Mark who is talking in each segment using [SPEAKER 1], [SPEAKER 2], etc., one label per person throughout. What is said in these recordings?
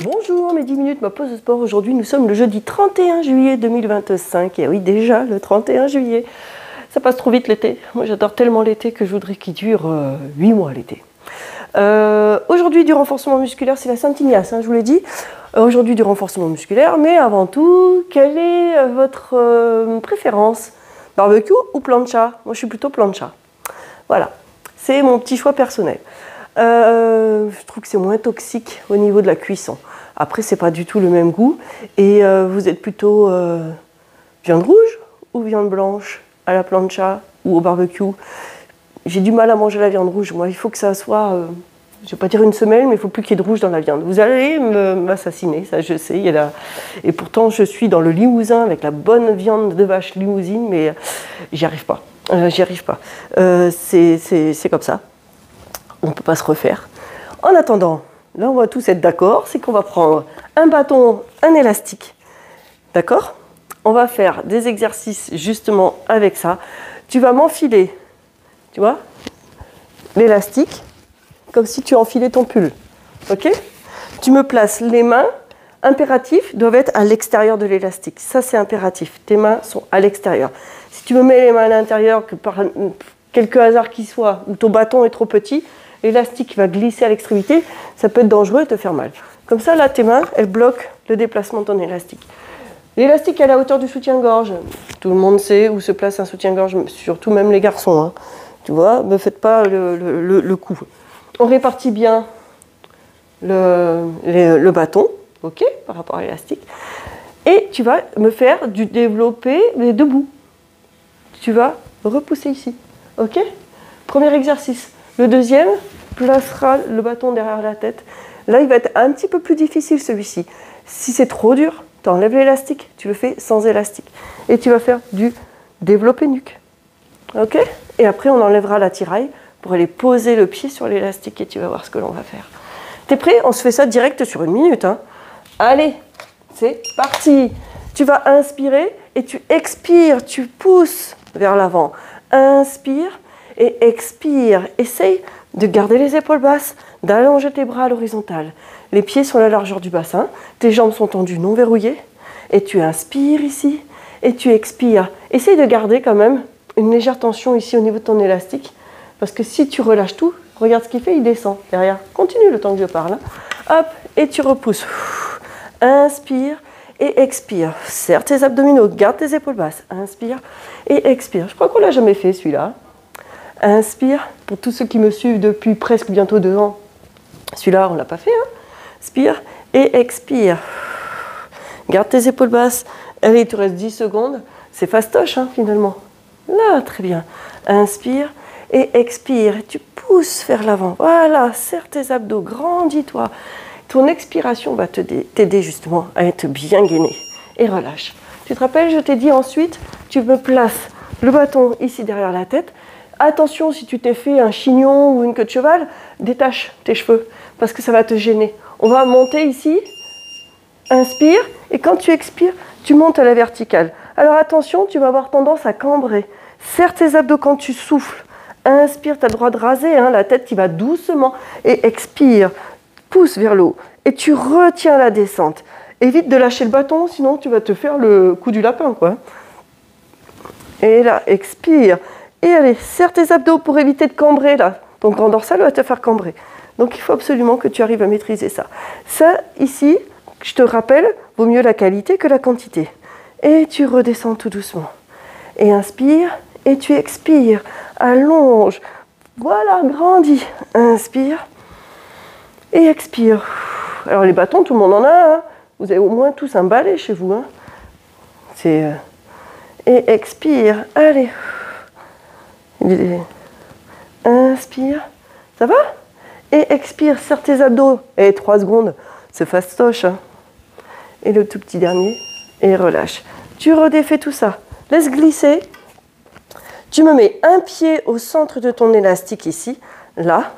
[SPEAKER 1] Bonjour, mes 10 minutes, ma pause de sport. Aujourd'hui, nous sommes le jeudi 31 juillet 2025. Et oui, déjà, le 31 juillet. Ça passe trop vite l'été. Moi, j'adore tellement l'été que je voudrais qu'il dure 8 mois l'été. Aujourd'hui, du renforcement musculaire, c'est la Saint-Ignace, hein, je vous l'ai dit. Aujourd'hui, du renforcement musculaire, mais avant tout, quelle est votre préférence? Barbecue ou plancha? Moi, je suis plutôt plancha. Voilà, c'est mon petit choix personnel. Je trouve que c'est moins toxique au niveau de la cuisson. Après, c'est pas du tout le même goût. Et vous êtes plutôt viande rouge ou viande blanche à la plancha ou au barbecue? J'ai du mal à manger la viande rouge. Moi, il faut que ça soit, je ne vais pas dire une semelle, mais il ne faut plus qu'il y ait de rouge dans la viande. Vous allez m'assassiner, ça je sais. Et pourtant, je suis dans le Limousin avec la bonne viande de vache limousine, mais j'y arrive pas. J'y arrive pas. C'est comme ça. On ne peut pas se refaire. En attendant, là on va tous être d'accord, c'est qu'on va prendre un bâton, un élastique. D'accord? On va faire des exercices justement avec ça. Tu vas m'enfiler, tu vois, l'élastique, comme si tu enfilais ton pull. Ok? Tu me places les mains, impératifs, doivent être à l'extérieur de l'élastique. Ça c'est impératif, tes mains sont à l'extérieur. Si tu me mets les mains à l'intérieur, que par quelque hasard qui soit, ou ton bâton est trop petit, l'élastique va glisser à l'extrémité, ça peut être dangereux et te faire mal. Comme ça, là, tes mains, elles bloquent le déplacement de ton élastique. L'élastique est à la hauteur du soutien-gorge. Tout le monde sait où se place un soutien-gorge, surtout même les garçons. Hein. Tu vois, ne faites pas le coup. On répartit bien le bâton, ok, par rapport à l'élastique. Et tu vas me faire du développé, mais debout. Tu vas repousser ici, ok? Premier exercice. Le deuxième placera le bâton derrière la tête. Là, il va être un petit peu plus difficile celui-ci. Si c'est trop dur, tu enlèves l'élastique, tu le fais sans élastique. Et tu vas faire du développé nuque. Ok? Et après, on enlèvera la tiraille pour aller poser le pied sur l'élastique et tu vas voir ce que l'on va faire. T'es prêt? On se fait ça direct sur 1 minute. Hein. Allez, c'est parti. Tu vas inspirer et tu expires, tu pousses vers l'avant. Inspire. Et expire, essaye de garder les épaules basses, d'allonger tes bras à l'horizontale. Les pieds sont à la largeur du bassin, tes jambes sont tendues, non verrouillées. Et tu inspires ici, et tu expires. Essaye de garder quand même une légère tension ici au niveau de ton élastique. Parce que si tu relâches tout, regarde ce qu'il fait, il descend derrière. Continue le temps que je parle. Hein. Hop, et tu repousses. Inspire et expire. Serre tes abdominaux, garde tes épaules basses. Inspire et expire. Je crois qu'on ne l'a jamais fait celui-là. Inspire, pour tous ceux qui me suivent depuis presque bientôt 2 ans, celui-là on ne l'a pas fait, hein. Inspire et expire. Garde tes épaules basses. Allez, il te reste 10 secondes. C'est fastoche hein, finalement. Là, très bien. Inspire et expire. Et tu pousses vers l'avant. Voilà, serre tes abdos, grandis-toi. Ton expiration va t'aider justement à être bien gainé. Et relâche. Tu te rappelles, je t'ai dit ensuite, tu me places le bâton ici derrière la tête. Attention, si tu t'es fait un chignon ou une queue de cheval, détache tes cheveux parce que ça va te gêner. On va monter ici, inspire, et quand tu expires, tu montes à la verticale. Alors attention, tu vas avoir tendance à cambrer. Serre tes abdos quand tu souffles. Inspire, tu as le droit de raser, hein, la tête qui va doucement, et expire, pousse vers le haut. Et tu retiens la descente. Évite de lâcher le bâton, sinon tu vas te faire le coup du lapin, quoi. Et là, expire. Et allez, serre tes abdos pour éviter de cambrer là. Ton grand dorsal va te faire cambrer. Donc il faut absolument que tu arrives à maîtriser ça. Ça, ici, je te rappelle, vaut mieux la qualité que la quantité. Et tu redescends tout doucement. Et inspire, et tu expires. Allonge. Voilà, grandis. Inspire. Et expire. Alors les bâtons, tout le monde en a. Hein. Vous avez au moins tous un balai chez vous. Hein. Et expire. Allez. Inspire, ça va? Et expire, serre tes abdos. Et 3 secondes, c'est fastoche. Hein. Et le tout petit dernier, et relâche. Tu redéfais tout ça. Laisse glisser. Tu me mets un pied au centre de ton élastique ici, là.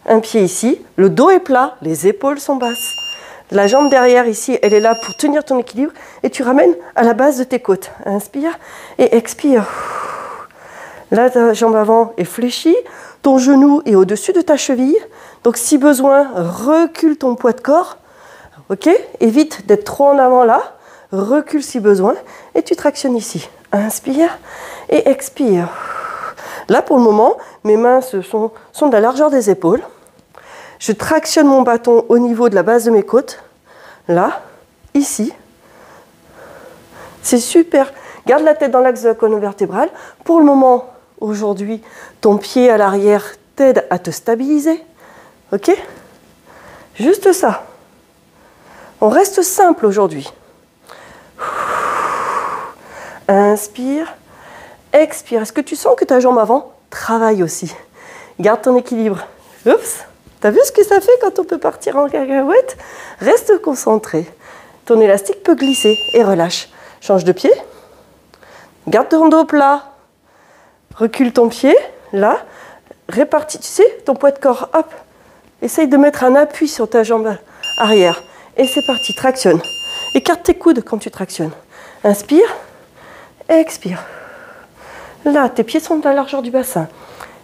[SPEAKER 1] Un pied ici. Le dos est plat, les épaules sont basses. La jambe derrière ici, elle est là pour tenir ton équilibre. Et tu ramènes à la base de tes côtes. Inspire et expire. Là, ta jambe avant est fléchie, ton genou est au-dessus de ta cheville. Donc, si besoin, recule ton poids de corps. Ok? Évite d'être trop en avant là. Recule si besoin. Et tu tractionnes ici. Inspire et expire. Là, pour le moment, mes mains sont de la largeur des épaules. Je tractionne mon bâton au niveau de la base de mes côtes. Là, ici. C'est super. Garde la tête dans l'axe de la colonne vertébrale. Pour le moment, aujourd'hui, ton pied à l'arrière t'aide à te stabiliser. Ok? Juste ça. On reste simple aujourd'hui. Inspire, expire. Est-ce que tu sens que ta jambe avant travaille aussi? Garde ton équilibre. Oups, t'as vu ce que ça fait quand on peut partir en cacahuète? Reste concentré. Ton élastique peut glisser et relâche. Change de pied. Garde ton dos plat. Recule ton pied. Là, répartis, tu sais, ton poids de corps. Hop. Essaye de mettre un appui sur ta jambe arrière. Et c'est parti, tractionne. Écarte tes coudes quand tu tractionnes. Inspire, expire. Là, tes pieds sont de la largeur du bassin.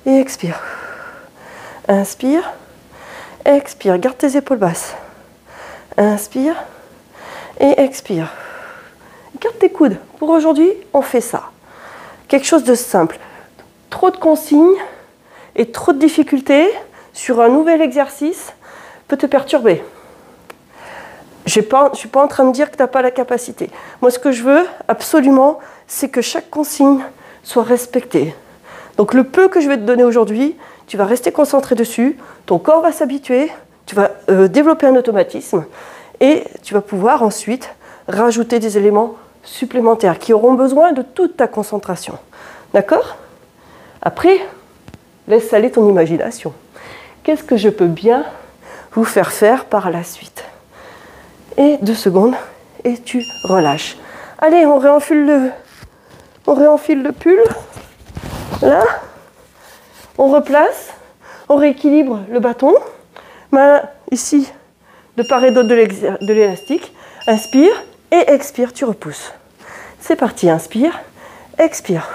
[SPEAKER 1] Et expire. Inspire, expire. Garde tes épaules basses. Inspire et expire. Garde tes coudes. Pour aujourd'hui, on fait ça. Quelque chose de simple. Trop de consignes et trop de difficultés sur un nouvel exercice peut te perturber. Je ne suis pas en train de dire que tu n'as pas la capacité. Moi, ce que je veux, absolument, c'est que chaque consigne soit respectée. Donc, le peu que je vais te donner aujourd'hui, tu vas rester concentré dessus, ton corps va s'habituer, tu vas développer un automatisme et tu vas pouvoir ensuite rajouter des éléments supplémentaires qui auront besoin de toute ta concentration. D'accord? Après, laisse aller ton imagination. Qu'est-ce que je peux bien vous faire faire par la suite? Et 2 secondes, et tu relâches. Allez, on réenfile le pull. Là, on replace, on rééquilibre le bâton. Main ici, de part et d'autre de l'élastique. Inspire et expire, tu repousses. C'est parti, inspire, expire.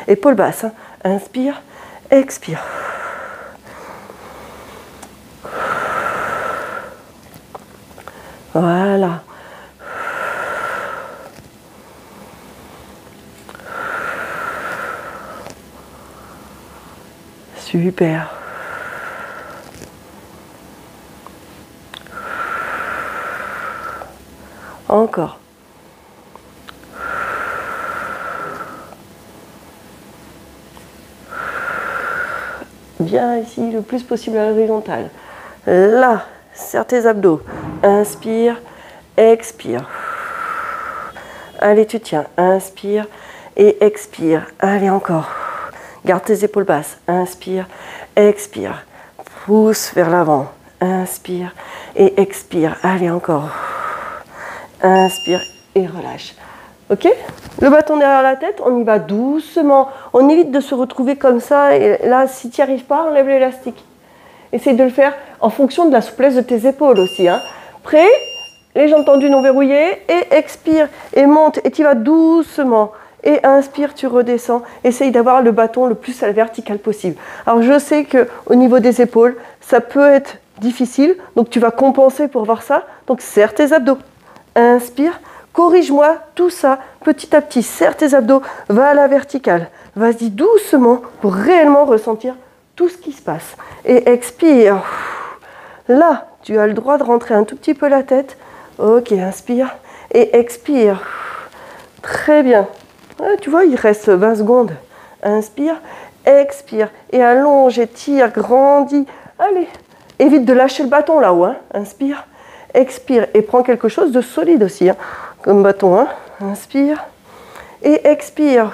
[SPEAKER 1] Épaule basse, hein. Inspire, expire. Voilà. Super. Encore. Bien ici, le plus possible à l'horizontale. Là, serre tes abdos. Inspire, expire. Allez, tu tiens. Inspire et expire. Allez, encore. Garde tes épaules basses. Inspire, expire. Pousse vers l'avant. Inspire et expire. Allez, encore. Inspire et relâche. Ok? Le bâton derrière la tête, on y va doucement. On évite de se retrouver comme ça. Et là, si tu n'y arrives pas, enlève l'élastique. Essaye de le faire en fonction de la souplesse de tes épaules aussi. Hein. Prêt? Les jambes tendues non verrouillées. Et expire et monte. Et tu vas doucement. Et inspire, tu redescends. Essaye d'avoir le bâton le plus à la verticale possible. Alors je sais qu'au niveau des épaules, ça peut être difficile. Donc tu vas compenser pour voir ça. Donc serre tes abdos. Inspire. Corrige-moi tout ça petit à petit. Serre tes abdos. Va à la verticale. Vas-y doucement pour réellement ressentir tout ce qui se passe. Et expire. Là, tu as le droit de rentrer un tout petit peu la tête. Ok, inspire et expire. Très bien. Ah, tu vois, il reste 20 secondes. Inspire, expire. Et allonge, étire, grandis. Allez, évite de lâcher le bâton là-haut. Hein. Inspire, expire. Et prends quelque chose de solide aussi, hein, comme bâton. Hein. Inspire et expire.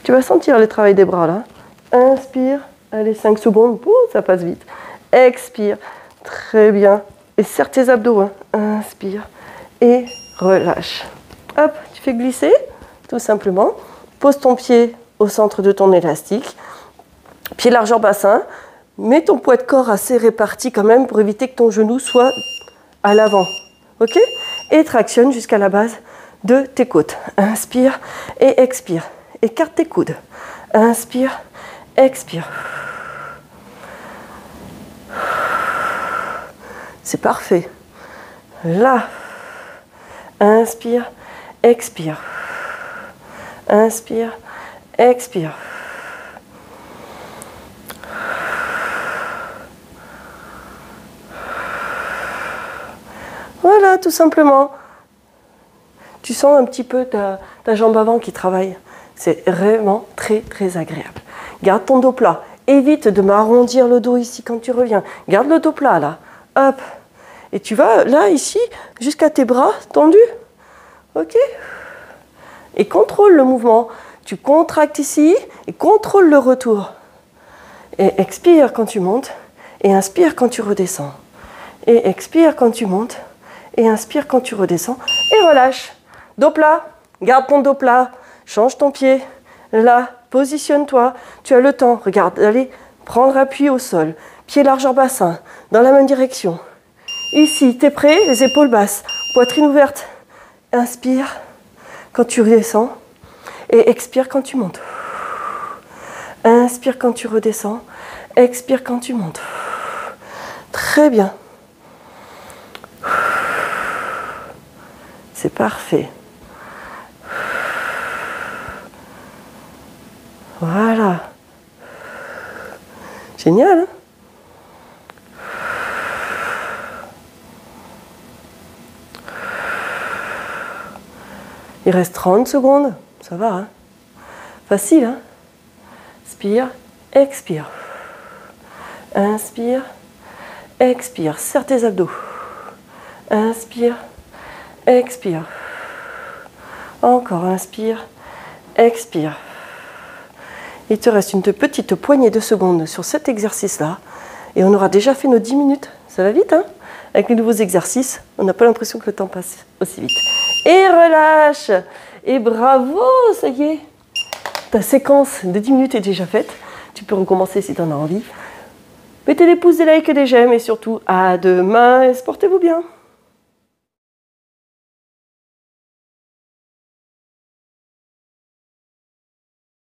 [SPEAKER 1] Tu vas sentir le travail des bras là. Inspire. Allez, 5 secondes. Ouh, ça passe vite. Expire. Très bien. Et serre tes abdos. Hein. Inspire et relâche. Hop, tu fais glisser. Tout simplement, pose ton pied au centre de ton élastique, pied largeur bassin, mets ton poids de corps assez réparti quand même pour éviter que ton genou soit à l'avant, ok? Et tractionne jusqu'à la base de tes côtes. Inspire et expire. Écarte tes coudes. Inspire, expire. C'est parfait. Là. Inspire, expire. Inspire, expire. Voilà, tout simplement. Tu sens un petit peu ta jambe avant qui travaille. C'est vraiment très, très agréable. Garde ton dos plat. Évite de m'arrondir le dos ici quand tu reviens. Garde le dos plat, là. Hop. Et tu vas, là, ici, jusqu'à tes bras tendus. OK? Et contrôle le mouvement. Tu contractes ici et contrôle le retour. Et expire quand tu montes. Et inspire quand tu redescends. Et expire quand tu montes. Et inspire quand tu redescends. Et relâche. Dos plat. Garde ton dos plat. Change ton pied. Là, positionne-toi. Tu as le temps. Regarde, allez prendre appui au sol. Pied largeur bassin. Dans la même direction. Ici, tu es prêt? Les épaules basses. Poitrine ouverte. Inspire quand tu redescends. Et expire quand tu montes. Inspire quand tu redescends. Expire quand tu montes. Très bien. C'est parfait. Voilà. Génial, hein? Il reste 30 secondes. Ça va, hein? Facile, hein? Inspire, expire. Inspire, expire. Serre tes abdos. Inspire, expire. Encore, inspire, expire. Il te reste une petite poignée de secondes sur cet exercice-là. Et on aura déjà fait nos 10 minutes. Ça va vite, hein? Avec les nouveaux exercices, on n'a pas l'impression que le temps passe aussi vite. Et relâche. Et bravo, ça y est. Ta séquence de 10 minutes est déjà faite. Tu peux recommencer si tu en as envie. Mettez des pouces, des likes et des j'aime. Et surtout, à demain et portez-vous bien.